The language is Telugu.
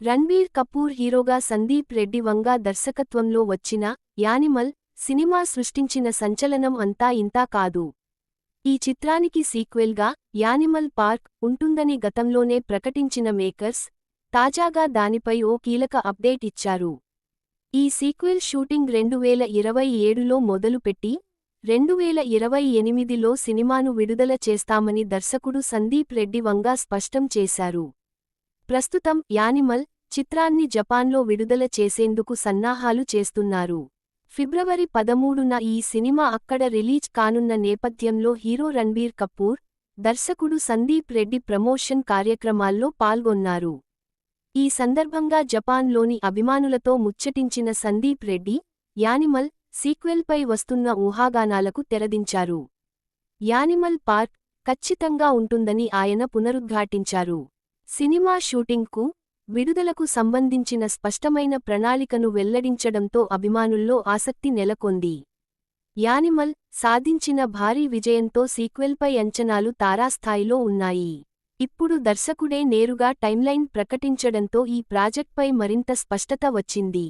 రణ్బీర్ కపూర్ హీరోగా సందీప్ రెడ్డి వంగా దర్శకత్వంలో వచ్చిన యానిమల్ సినిమా సృష్టించిన సంచలనం అంతా ఇంతా కాదు. ఈ చిత్రానికి సీక్వెల్గా యానిమల్ పార్క్ ఉంటుందని గతంలోనే ప్రకటించిన మేకర్స్ తాజాగా దానిపై ఓ కీలక అప్డేట్ ఇచ్చారు. ఈ సీక్వెల్ షూటింగ్ 2027లో మొదలుపెట్టి 2028లో సినిమాను విడుదల చేస్తామని దర్శకుడు సందీప్ రెడ్డి వంగా స్పష్టం చేశారు. ప్రస్తుతం యానిమల్ చిత్రాన్ని జపాన్లో విడుదల చేసేందుకు సన్నాహాలు చేస్తున్నారు. ఫిబ్రవరి 13న ఈ సినిమా అక్కడ రిలీజ్ కానున్న నేపథ్యంలో హీరో రణ్బీర్ కపూర్, దర్శకుడు సందీప్ రెడ్డి ప్రమోషన్ కార్యక్రమాల్లో పాల్గొన్నారు. ఈ సందర్భంగా జపాన్లోని అభిమానులతో ముచ్చటించిన సందీప్ రెడ్డి, యానిమల్ సీక్వెల్పై వస్తున్న ఊహాగానాలకు తెరదించారు. యానిమల్ పార్క్ ఖచ్చితంగా ఉంటుందని ఆయన పునరుద్ఘాటించారు. సినిమా షూటింగ్కు, విడుదలకు సంబంధించిన స్పష్టమైన ప్రణాళికను వెల్లడించడంతో అభిమానుల్లో ఆసక్తి నెలకొంది. యానిమల్ సాధించిన భారీ విజయంతో సీక్వెల్పై అంచనాలు తారాస్థాయిలో ఉన్నాయి. ఇప్పుడు దర్శకుడే నేరుగా టైమ్లైన్ ప్రకటించడంతో ఈ ప్రాజెక్ట్పై మరింత స్పష్టత వచ్చింది.